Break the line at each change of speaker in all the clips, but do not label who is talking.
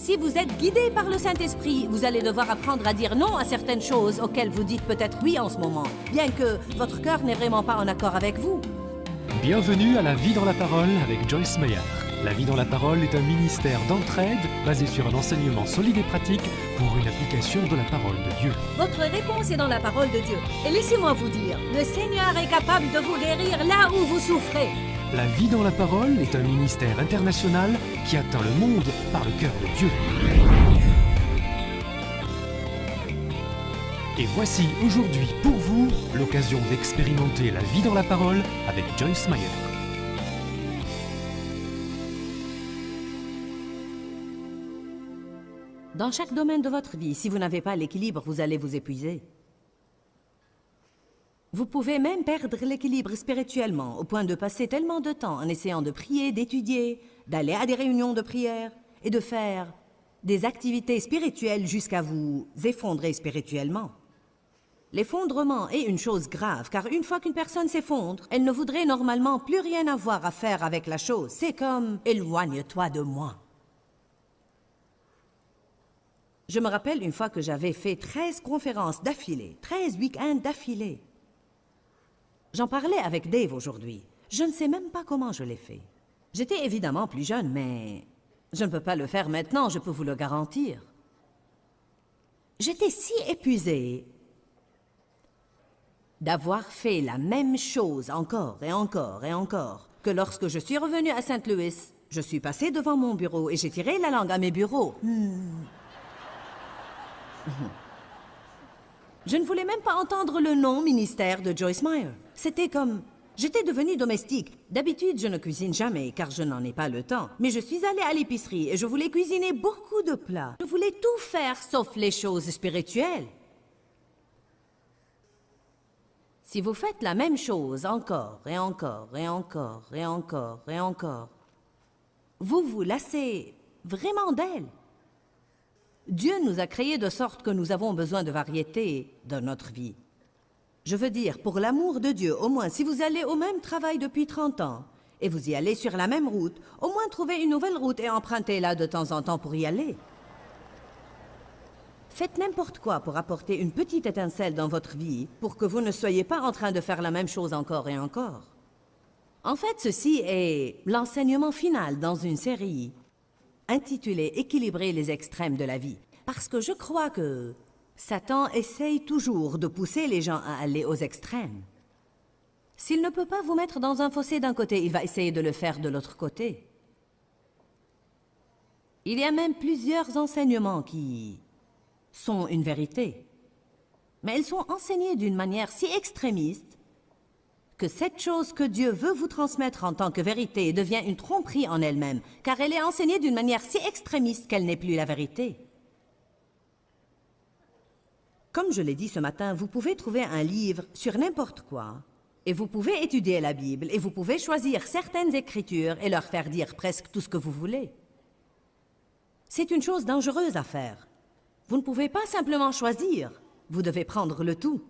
Si vous êtes guidé par le Saint-Esprit, vous allez devoir apprendre à dire non à certaines choses auxquelles vous dites peut-être oui en ce moment, bien que votre cœur n'est vraiment pas en accord avec vous.
Bienvenue à La Vie dans la Parole avec Joyce Meyer. La Vie dans la Parole est un ministère d'entraide basé sur un enseignement solide et pratique pour une application de la parole de Dieu.
Votre réponse est dans la parole de Dieu. Et laissez-moi vous dire, le Seigneur est capable de vous guérir là où vous souffrez.
La Vie dans la Parole est un ministère international qui atteint le monde par le cœur de Dieu. Et voici aujourd'hui pour vous l'occasion d'expérimenter la vie dans la parole avec Joyce Meyer.
Dans chaque domaine de votre vie, si vous n'avez pas l'équilibre, vous allez vous épuiser. Vous pouvez même perdre l'équilibre spirituellement, au point de passer tellement de temps en essayant de prier, d'étudier, d'aller à des réunions de prière et de faire des activités spirituelles jusqu'à vous effondrer spirituellement. L'effondrement est une chose grave, car une fois qu'une personne s'effondre, elle ne voudrait normalement plus rien avoir à faire avec la chose. C'est comme « éloigne-toi de moi ». Je me rappelle une fois que j'avais fait 13 conférences d'affilée, 13 week-ends d'affilée. J'en parlais avec Dave aujourd'hui. Je ne sais même pas comment je l'ai fait. J'étais évidemment plus jeune, mais je ne peux pas le faire maintenant, je peux vous le garantir. J'étais si épuisée d'avoir fait la même chose encore et encore et encore, que lorsque je suis revenue à Saint-Louis, je suis passée devant mon bureau et j'ai tiré la langue à mes bureaux. Je ne voulais même pas entendre le nom ministère de Joyce Meyer. C'était comme... J'étais devenue domestique. D'habitude, je ne cuisine jamais, car je n'en ai pas le temps. Mais je suis allée à l'épicerie et je voulais cuisiner beaucoup de plats. Je voulais tout faire, sauf les choses spirituelles. Si vous faites la même chose encore et encore et encore et encore et encore, vous vous lassez vraiment d'elle. Dieu nous a créés de sorte que nous avons besoin de variété dans notre vie. Je veux dire, pour l'amour de Dieu, au moins, si vous allez au même travail depuis 30 ans et vous y allez sur la même route, au moins trouvez une nouvelle route et empruntez-la de temps en temps pour y aller. Faites n'importe quoi pour apporter une petite étincelle dans votre vie pour que vous ne soyez pas en train de faire la même chose encore et encore. En fait, ceci est l'enseignement final dans une série intitulée « Équilibrer les extrêmes de la vie ». Parce que je crois que Satan essaye toujours de pousser les gens à aller aux extrêmes. S'il ne peut pas vous mettre dans un fossé d'un côté, il va essayer de le faire de l'autre côté. Il y a même plusieurs enseignements qui sont une vérité. Mais ils sont enseignés d'une manière si extrémiste que cette chose que Dieu veut vous transmettre en tant que vérité devient une tromperie en elle-même, car elle est enseignée d'une manière si extrémiste qu'elle n'est plus la vérité. Comme je l'ai dit ce matin, vous pouvez trouver un livre sur n'importe quoi, et vous pouvez étudier la Bible, et vous pouvez choisir certaines écritures et leur faire dire presque tout ce que vous voulez. C'est une chose dangereuse à faire. Vous ne pouvez pas simplement choisir, vous devez prendre le tout.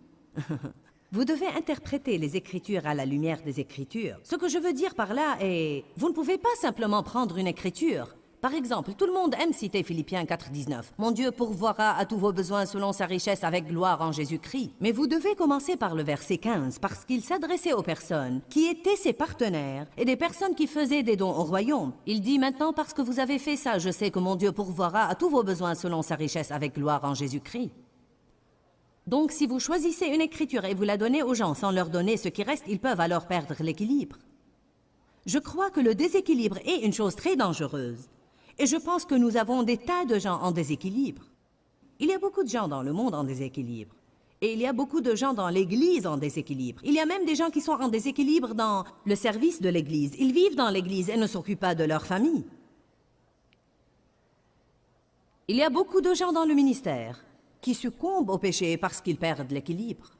Vous devez interpréter les Écritures à la lumière des Écritures. Ce que je veux dire par là est... Vous ne pouvez pas simplement prendre une écriture. Par exemple, tout le monde aime citer Philippiens 4,19. « Mon Dieu pourvoira à tous vos besoins selon sa richesse avec gloire en Jésus-Christ. » Mais vous devez commencer par le verset 15, parce qu'il s'adressait aux personnes qui étaient ses partenaires et des personnes qui faisaient des dons au royaume. Il dit « Maintenant, parce que vous avez fait ça, je sais que mon Dieu pourvoira à tous vos besoins selon sa richesse avec gloire en Jésus-Christ. » Donc, si vous choisissez une écriture et vous la donnez aux gens sans leur donner ce qui reste, ils peuvent alors perdre l'équilibre. Je crois que le déséquilibre est une chose très dangereuse. Et je pense que nous avons des tas de gens en déséquilibre. Il y a beaucoup de gens dans le monde en déséquilibre. Et il y a beaucoup de gens dans l'Église en déséquilibre. Il y a même des gens qui sont en déséquilibre dans le service de l'Église. Ils vivent dans l'Église et ne s'occupent pas de leur famille. Il y a beaucoup de gens dans le ministère qui succombent au péché parce qu'ils perdent l'équilibre.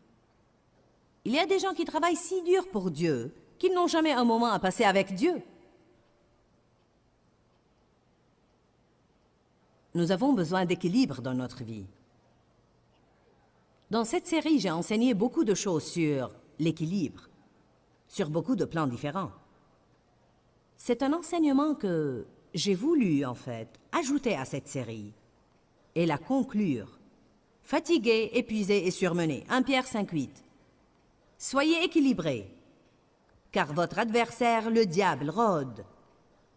Il y a des gens qui travaillent si dur pour Dieu qu'ils n'ont jamais un moment à passer avec Dieu. Nous avons besoin d'équilibre dans notre vie. Dans cette série, j'ai enseigné beaucoup de choses sur l'équilibre, sur beaucoup de plans différents. C'est un enseignement que j'ai voulu, en fait, ajouter à cette série et la conclure. Fatigué, épuisé et surmené. 1 Pierre 5,8. Soyez équilibrés, car votre adversaire, le diable, rôde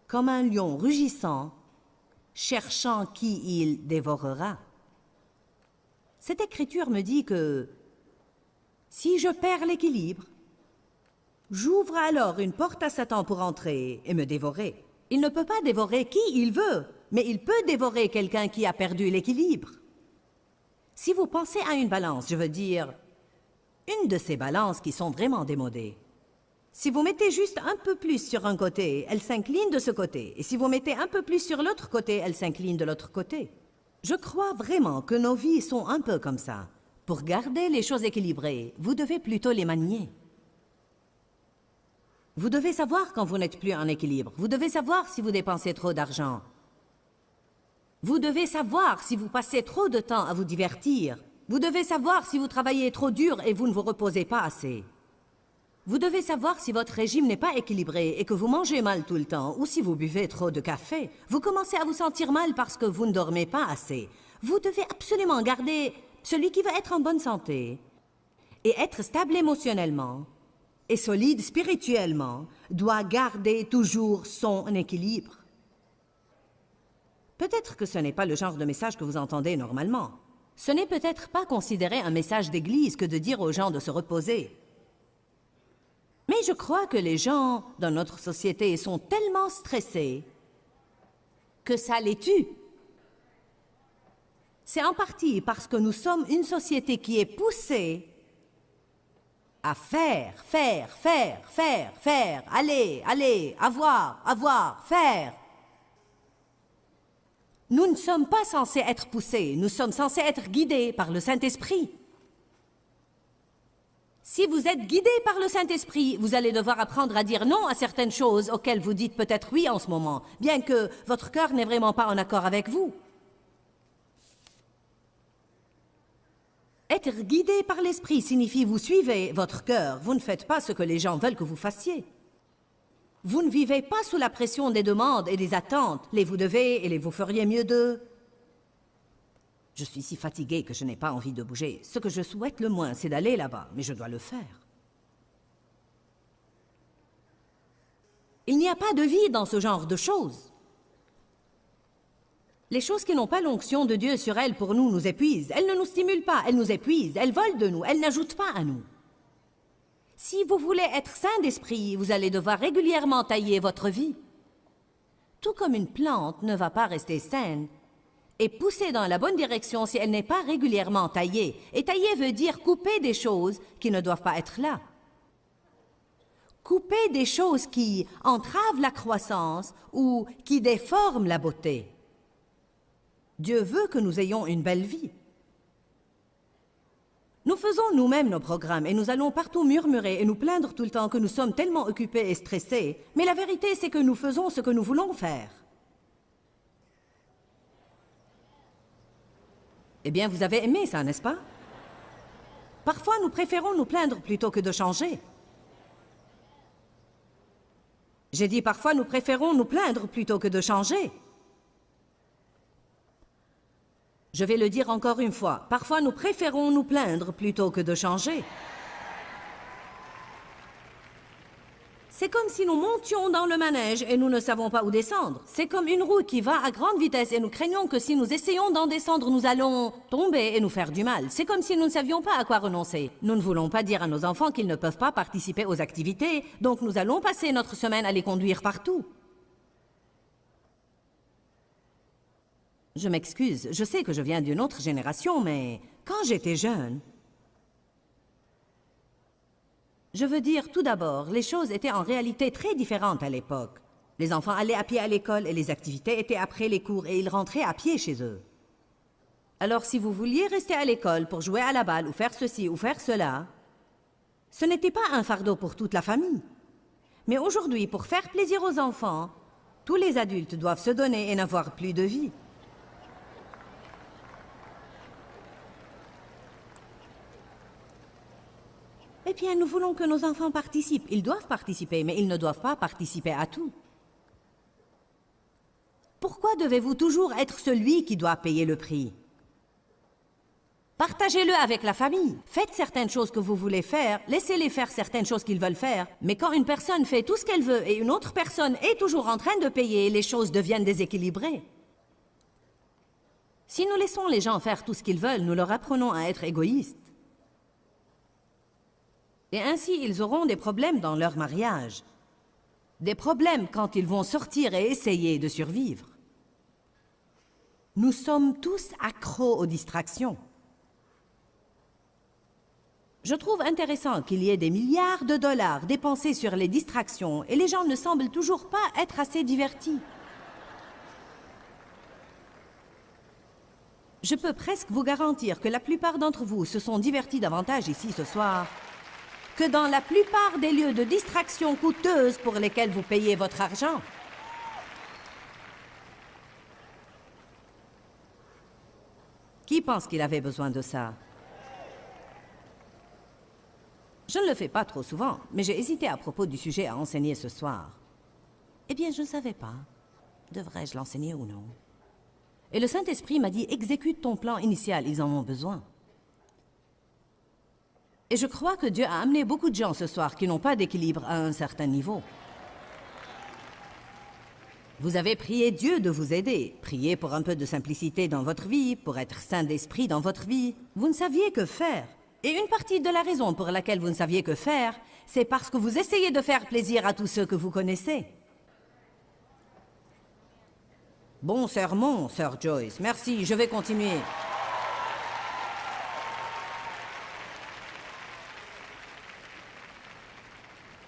comme un lion rugissant, cherchant qui il dévorera. Cette écriture me dit que si je perds l'équilibre, j'ouvre alors une porte à Satan pour entrer et me dévorer. Il ne peut pas dévorer qui il veut, mais il peut dévorer quelqu'un qui a perdu l'équilibre. Si vous pensez à une balance, je veux dire, une de ces balances qui sont vraiment démodées. Si vous mettez juste un peu plus sur un côté, elle s'incline de ce côté. Et si vous mettez un peu plus sur l'autre côté, elle s'incline de l'autre côté. Je crois vraiment que nos vies sont un peu comme ça. Pour garder les choses équilibrées, vous devez plutôt les manier. Vous devez savoir quand vous n'êtes plus en équilibre. Vous devez savoir si vous dépensez trop d'argent. Vous devez savoir si vous passez trop de temps à vous divertir. Vous devez savoir si vous travaillez trop dur et vous ne vous reposez pas assez. Vous devez savoir si votre régime n'est pas équilibré et que vous mangez mal tout le temps ou si vous buvez trop de café. Vous commencez à vous sentir mal parce que vous ne dormez pas assez. Vous devez absolument garder celui qui va être en bonne santé et être stable émotionnellement et solide spirituellement doit garder toujours son équilibre. Peut-être que ce n'est pas le genre de message que vous entendez normalement. Ce n'est peut-être pas considéré un message d'église que de dire aux gens de se reposer. Mais je crois que les gens dans notre société sont tellement stressés que ça les tue. C'est en partie parce que nous sommes une société qui est poussée à faire, aller, avoir, faire. Nous ne sommes pas censés être poussés, nous sommes censés être guidés par le Saint-Esprit. Si vous êtes guidé par le Saint-Esprit, vous allez devoir apprendre à dire non à certaines choses auxquelles vous dites peut-être oui en ce moment, bien que votre cœur n'est vraiment pas en accord avec vous. Être guidé par l'Esprit signifie vous suivez votre cœur, vous ne faites pas ce que les gens veulent que vous fassiez. Vous ne vivez pas sous la pression des demandes et des attentes, les vous devez et les vous feriez mieux de... Je suis si fatiguée que je n'ai pas envie de bouger. Ce que je souhaite le moins, c'est d'aller là-bas, mais je dois le faire. Il n'y a pas de vie dans ce genre de choses. Les choses qui n'ont pas l'onction de Dieu sur elles pour nous épuisent. Elles ne nous stimulent pas, elles nous épuisent, elles volent de nous, elles n'ajoutent pas à nous. Si vous voulez être sain d'esprit, vous allez devoir régulièrement tailler votre vie. Tout comme une plante ne va pas rester saine et pousser dans la bonne direction si elle n'est pas régulièrement taillée. Et tailler veut dire couper des choses qui ne doivent pas être là. Couper des choses qui entravent la croissance ou qui déforment la beauté. Dieu veut que nous ayons une belle vie. Nous faisons nous-mêmes nos programmes et nous allons partout murmurer et nous plaindre tout le temps que nous sommes tellement occupés et stressés. Mais la vérité, c'est que nous faisons ce que nous voulons faire. Eh bien, vous avez aimé ça, n'est-ce pas? Parfois, nous préférons nous plaindre plutôt que de changer. J'ai dit parfois, nous préférons nous plaindre plutôt que de changer. Je vais le dire encore une fois. Parfois, nous préférons nous plaindre plutôt que de changer. C'est comme si nous montions dans le manège et nous ne savons pas où descendre. C'est comme une roue qui va à grande vitesse et nous craignons que si nous essayons d'en descendre, nous allons tomber et nous faire du mal. C'est comme si nous ne savions pas à quoi renoncer. Nous ne voulons pas dire à nos enfants qu'ils ne peuvent pas participer aux activités, donc nous allons passer notre semaine à les conduire partout. Je m'excuse, je sais que je viens d'une autre génération, mais quand j'étais jeune... Je veux dire, tout d'abord, les choses étaient en réalité très différentes à l'époque. Les enfants allaient à pied à l'école et les activités étaient après les cours et ils rentraient à pied chez eux. Alors si vous vouliez rester à l'école pour jouer à la balle ou faire ceci ou faire cela, ce n'était pas un fardeau pour toute la famille. Mais aujourd'hui, pour faire plaisir aux enfants, tous les adultes doivent se donner et n'avoir plus de vie. Eh bien, nous voulons que nos enfants participent. Ils doivent participer, mais ils ne doivent pas participer à tout. Pourquoi devez-vous toujours être celui qui doit payer le prix? Partagez-le avec la famille. Faites certaines choses que vous voulez faire, laissez-les faire certaines choses qu'ils veulent faire. Mais quand une personne fait tout ce qu'elle veut et une autre personne est toujours en train de payer, les choses deviennent déséquilibrées. Si nous laissons les gens faire tout ce qu'ils veulent, nous leur apprenons à être égoïstes. Et ainsi, ils auront des problèmes dans leur mariage. Des problèmes quand ils vont sortir et essayer de survivre. Nous sommes tous accros aux distractions. Je trouve intéressant qu'il y ait des milliards de dollars dépensés sur les distractions et les gens ne semblent toujours pas être assez divertis. Je peux presque vous garantir que la plupart d'entre vous se sont divertis davantage ici ce soir que dans la plupart des lieux de distraction coûteuses pour lesquels vous payez votre argent. Qui pense qu'il avait besoin de ça? Je ne le fais pas trop souvent, mais j'ai hésité à propos du sujet à enseigner ce soir. Eh bien, je ne savais pas. Devrais-je l'enseigner ou non? Et le Saint-Esprit m'a dit, exécute ton plan initial, ils en ont besoin. Et je crois que Dieu a amené beaucoup de gens ce soir qui n'ont pas d'équilibre à un certain niveau. Vous avez prié Dieu de vous aider. Priez pour un peu de simplicité dans votre vie, pour être saint d'esprit dans votre vie. Vous ne saviez que faire. Et une partie de la raison pour laquelle vous ne saviez que faire, c'est parce que vous essayez de faire plaisir à tous ceux que vous connaissez. Bon sermon, Sir Joyce. Merci, je vais continuer.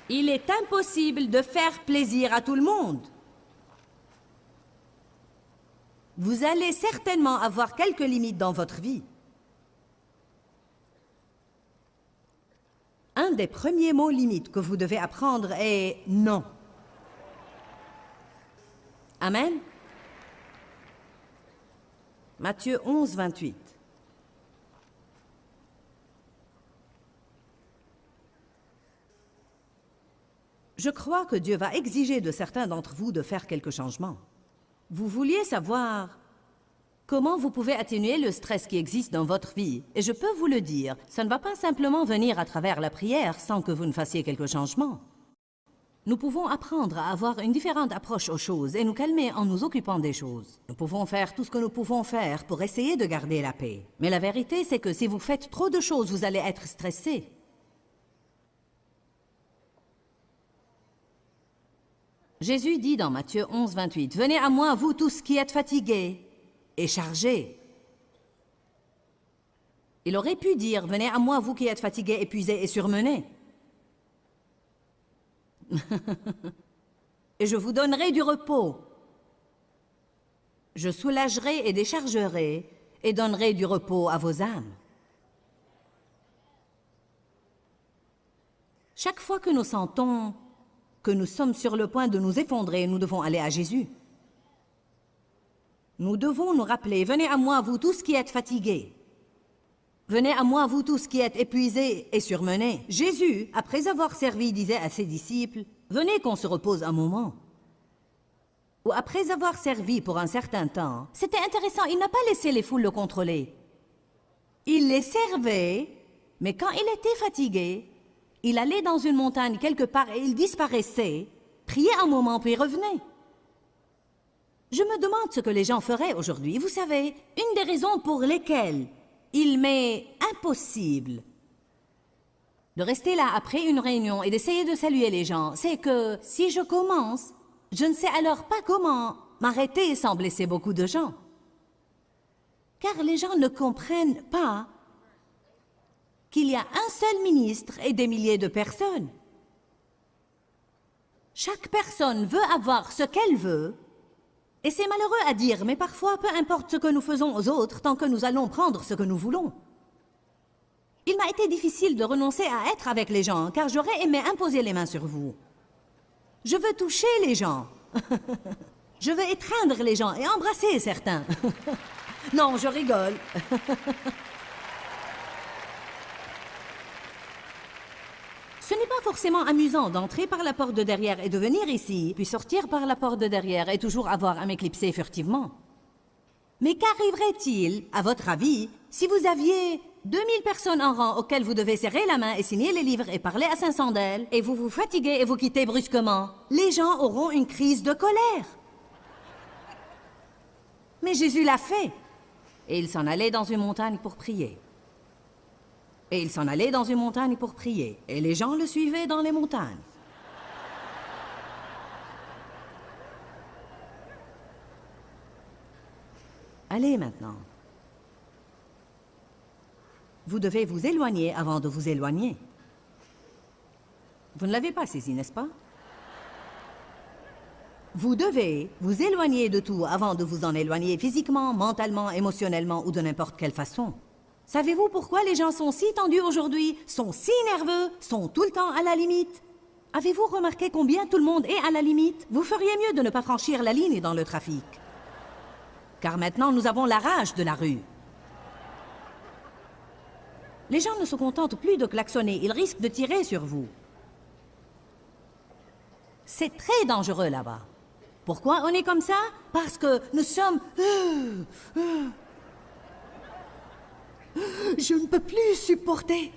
Il est impossible de faire plaisir à tout le monde. Vous allez certainement avoir quelques limites dans votre vie. Un des premiers mots limites que vous devez apprendre est « non ». Amen. Matthieu 11, 28. Je crois que Dieu va exiger de certains d'entre vous de faire quelques changements. Vous vouliez savoir comment vous pouvez atténuer le stress qui existe dans votre vie. Et je peux vous le dire, ça ne va pas simplement venir à travers la prière sans que vous ne fassiez quelques changements. Nous pouvons apprendre à avoir une différente approche aux choses et nous calmer en nous occupant des choses. Nous pouvons faire tout ce que nous pouvons faire pour essayer de garder la paix. Mais la vérité, c'est que si vous faites trop de choses, vous allez être stressé. Jésus dit dans Matthieu 11, 28, « Venez à moi, vous tous qui êtes fatigués et chargés. » Il aurait pu dire, « Venez à moi, vous qui êtes fatigués, épuisés et surmenés. » Et je vous donnerai du repos. Je soulagerai et déchargerai et donnerai du repos à vos âmes. Chaque fois que nous sentons que nous sommes sur le point de nous effondrer, nous devons aller à Jésus. Nous devons nous rappeler, venez à moi, vous tous qui êtes fatigués. Venez à moi, vous tous qui êtes épuisés et surmenés. Jésus, après avoir servi, disait à ses disciples, venez qu'on se repose un moment. Ou après avoir servi pour un certain temps, c'était intéressant, il n'a pas laissé les foules le contrôler. Il les servait, mais quand il était fatigué, il allait dans une montagne quelque part et il disparaissait, priait un moment puis revenait. Je me demande ce que les gens feraient aujourd'hui. Vous savez, une des raisons pour lesquelles il m'est impossible de rester là après une réunion et d'essayer de saluer les gens, c'est que si je commence, je ne sais alors pas comment m'arrêter sans blesser beaucoup de gens. Car les gens ne comprennent pas qu'il y a un seul ministre et des milliers de personnes. Chaque personne veut avoir ce qu'elle veut, et c'est malheureux à dire, mais parfois, peu importe ce que nous faisons aux autres, tant que nous allons prendre ce que nous voulons. Il m'a été difficile de renoncer à être avec les gens, car j'aurais aimé imposer les mains sur vous. Je veux toucher les gens. Je veux étreindre les gens et embrasser certains. Non, je rigole. Ce n'est pas forcément amusant d'entrer par la porte de derrière et de venir ici, puis sortir par la porte de derrière et toujours avoir à m'éclipser furtivement. Mais qu'arriverait-il, à votre avis, si vous aviez 2000 personnes en rang auxquelles vous devez serrer la main et signer les livres et parler à 500 d'elles, et vous vous fatiguez et vous quittez brusquement? Les gens auront une crise de colère. Mais Jésus l'a fait. Et il s'en allait dans une montagne pour prier. Et il s'en allait dans une montagne pour prier. Et les gens le suivaient dans les montagnes. Allez maintenant. Vous devez vous éloigner avant de vous éloigner. Vous ne l'avez pas saisi, n'est-ce pas? Vous devez vous éloigner de tout avant de vous en éloigner physiquement, mentalement, émotionnellement ou de n'importe quelle façon. Savez-vous pourquoi les gens sont si tendus aujourd'hui, sont si nerveux, sont tout le temps à la limite? Avez-vous remarqué combien tout le monde est à la limite? Vous feriez mieux de ne pas franchir la ligne dans le trafic. Car maintenant, nous avons la rage de la rue. Les gens ne se contentent plus de klaxonner, ils risquent de tirer sur vous. C'est très dangereux là-bas. Pourquoi on est comme ça? Parce que nous sommes... Je ne peux plus supporter.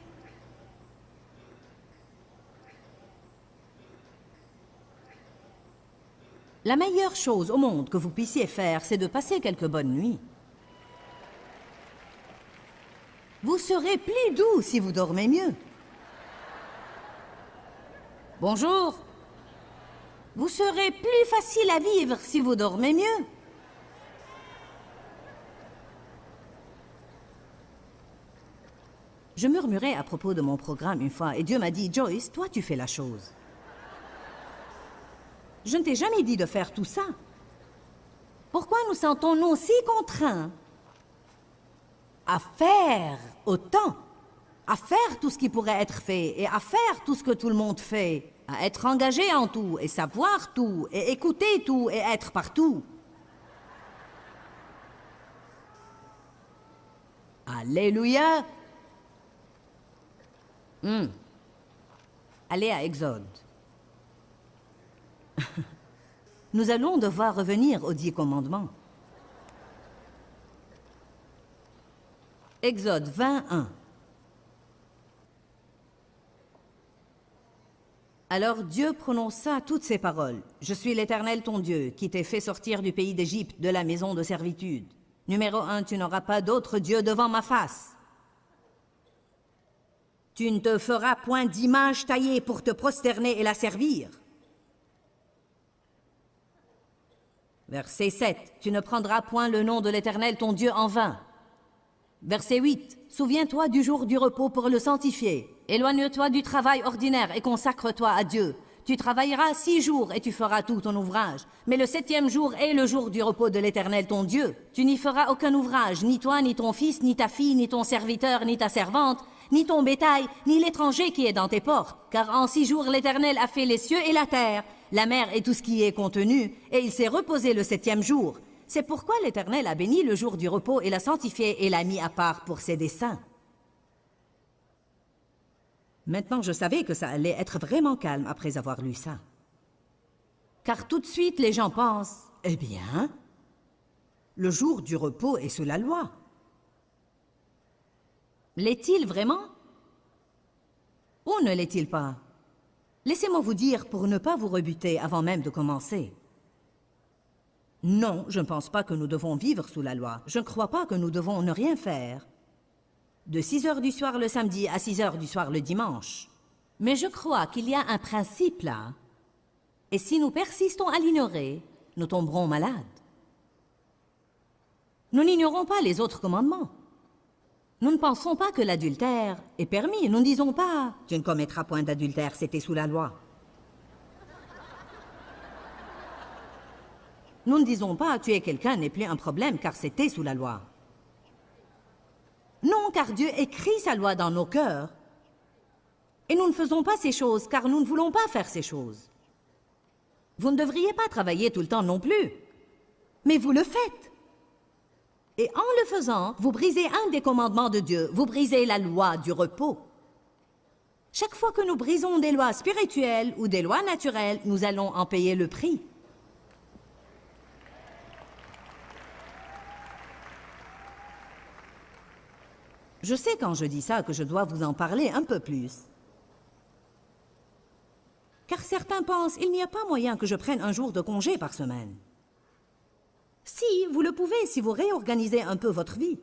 La meilleure chose au monde que vous puissiez faire, c'est de passer quelques bonnes nuits. Vous serez plus doux si vous dormez mieux. Bonjour. Vous serez plus facile à vivre si vous dormez mieux. Je murmurais à propos de mon programme une fois et Dieu m'a dit, Joyce, toi tu fais la chose. Je ne t'ai jamais dit de faire tout ça. Pourquoi nous sentons-nous si contraints à faire autant, à faire tout ce qui pourrait être fait et à faire tout ce que tout le monde fait, à être engagé en tout et savoir tout et écouter tout et être partout? Alléluia! Allez à Exode. Nous allons devoir revenir aux 10 commandements. Exode 21. Alors Dieu prononça toutes ces paroles. Je suis l'Éternel ton Dieu, qui t'ai fait sortir du pays d'Égypte, de la maison de servitude. Numéro 1, tu n'auras pas d'autre Dieu devant ma face. Tu ne te feras point d'image taillée pour te prosterner et la servir. Verset 7. Tu ne prendras point le nom de l'Éternel ton Dieu en vain. Verset 8. Souviens-toi du jour du repos pour le sanctifier. Éloigne-toi du travail ordinaire et consacre-toi à Dieu. Tu travailleras 6 jours et tu feras tout ton ouvrage. Mais le 7e jour est le jour du repos de l'Éternel ton Dieu. Tu n'y feras aucun ouvrage, ni toi, ni ton fils, ni ta fille, ni ton serviteur, ni ta servante, ni ton bétail, ni l'étranger qui est dans tes portes. Car en 6 jours l'Éternel a fait les cieux et la terre, la mer et tout ce qui y est contenu, et il s'est reposé le 7e jour. C'est pourquoi l'Éternel a béni le jour du repos et l'a sanctifié et l'a mis à part pour ses desseins. Maintenant, je savais que ça allait être vraiment calme après avoir lu ça. Car tout de suite, les gens pensent, eh bien, le jour du repos est sous la loi. L'est-il vraiment? Ou ne l'est-il pas? Laissez-moi vous dire pour ne pas vous rebuter avant même de commencer. Non, je ne pense pas que nous devons vivre sous la loi. Je ne crois pas que nous devons ne rien faire. De 6 heures du soir le samedi à 6 heures du soir le dimanche. Mais je crois qu'il y a un principe là. Et si nous persistons à l'ignorer, nous tomberons malades. Nous n'ignorons pas les autres commandements. Nous ne pensons pas que l'adultère est permis. Nous ne disons pas « Tu ne commettras point d'adultère, c'était sous la loi ». Nous ne disons pas « Tuer quelqu'un n'est plus un problème, car c'était sous la loi ». Non, car Dieu écrit sa loi dans nos cœurs. Et nous ne faisons pas ces choses, car nous ne voulons pas faire ces choses. Vous ne devriez pas travailler tout le temps non plus. Mais vous le faites. Et en le faisant, vous brisez un des commandements de Dieu. Vous brisez la loi du repos. Chaque fois que nous brisons des lois spirituelles ou des lois naturelles, nous allons en payer le prix. Je sais quand je dis ça que je dois vous en parler un peu plus. Car certains pensent qu'il n'y a pas moyen que je prenne un jour de congé par semaine. Si, vous le pouvez si vous réorganisez un peu votre vie.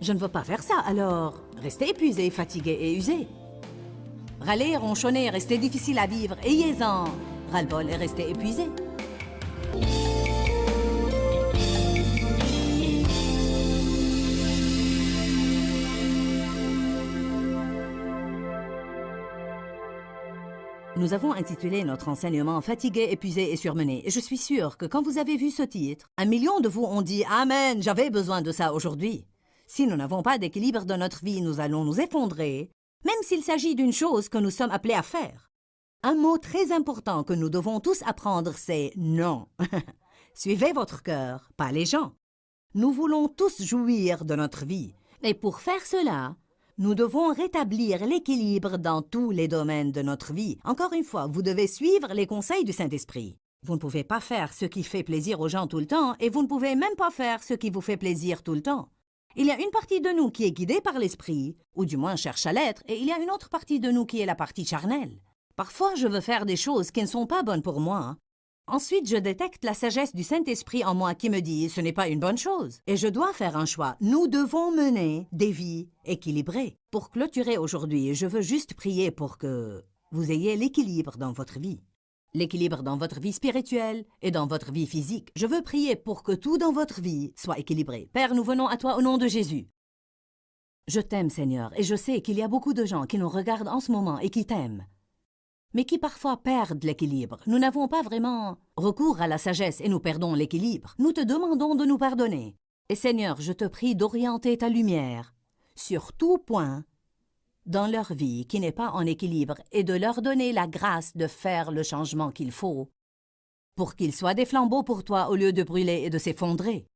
Je ne veux pas faire ça, alors restez épuisé, fatigué et usé. Râler, ronchonner, rester difficile à vivre, ayez-en ras-le-bol et restez épuisé. Nous avons intitulé notre enseignement « Fatigué, épuisé et surmené ». Et je suis sûre que quand vous avez vu ce titre, 1 million de vous ont dit « Amen, j'avais besoin de ça aujourd'hui ». Si nous n'avons pas d'équilibre dans notre vie, nous allons nous effondrer, même s'il s'agit d'une chose que nous sommes appelés à faire. Un mot très important que nous devons tous apprendre, c'est « non ». Suivez votre cœur, pas les gens. Nous voulons tous jouir de notre vie. Et pour faire cela, nous devons rétablir l'équilibre dans tous les domaines de notre vie. Encore une fois, vous devez suivre les conseils du Saint-Esprit. Vous ne pouvez pas faire ce qui fait plaisir aux gens tout le temps et vous ne pouvez même pas faire ce qui vous fait plaisir tout le temps. Il y a une partie de nous qui est guidée par l'Esprit, ou du moins cherche à l'être, et il y a une autre partie de nous qui est la partie charnelle. Parfois, je veux faire des choses qui ne sont pas bonnes pour moi. Ensuite, je détecte la sagesse du Saint-Esprit en moi qui me dit « ce n'est pas une bonne chose ». Et je dois faire un choix. Nous devons mener des vies équilibrées. Pour clôturer aujourd'hui, je veux juste prier pour que vous ayez l'équilibre dans votre vie. L'équilibre dans votre vie spirituelle et dans votre vie physique. Je veux prier pour que tout dans votre vie soit équilibré. Père, nous venons à toi au nom de Jésus. Je t'aime, Seigneur, et je sais qu'il y a beaucoup de gens qui nous regardent en ce moment et qui t'aiment, mais qui parfois perdent l'équilibre. Nous n'avons pas vraiment recours à la sagesse et nous perdons l'équilibre. Nous te demandons de nous pardonner. Et Seigneur, je te prie d'orienter ta lumière sur tout point dans leur vie qui n'est pas en équilibre et de leur donner la grâce de faire le changement qu'il faut pour qu'ils soient des flambeaux pour toi au lieu de brûler et de s'effondrer.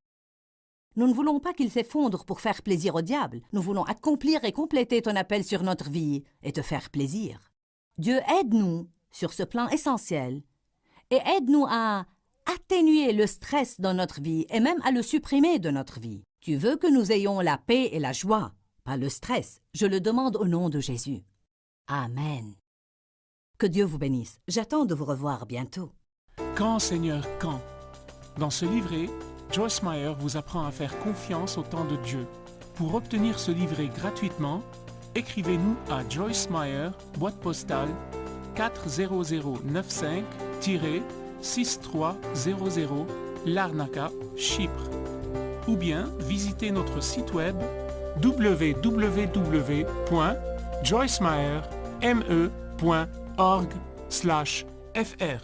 Nous ne voulons pas qu'ils s'effondrent pour faire plaisir au diable. Nous voulons accomplir et compléter ton appel sur notre vie et te faire plaisir. Dieu, aide-nous sur ce plan essentiel et aide-nous à atténuer le stress dans notre vie et même à le supprimer de notre vie. Tu veux que nous ayons la paix et la joie, pas le stress. Je le demande au nom de Jésus. Amen. Que Dieu vous bénisse. J'attends de vous revoir bientôt.
Quand, Seigneur, quand? Dans ce livret, Joyce Meyer vous apprend à faire confiance au temps de Dieu. Pour obtenir ce livret gratuitement, écrivez-nous à Joyce Meyer, boîte postale 40095-6300, Larnaca, Chypre. Ou bien visitez notre site web www.joycemeyerme.org/fr.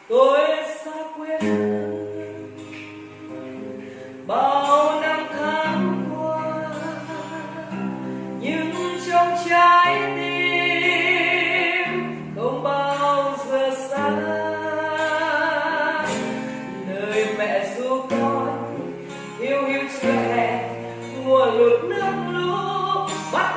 tôi xa quê bao năm tháng qua, nhưng trong trái tim không bao giờ xa lời mẹ ru con hiu hiu chưa hè mùa lụt nước lũ bắt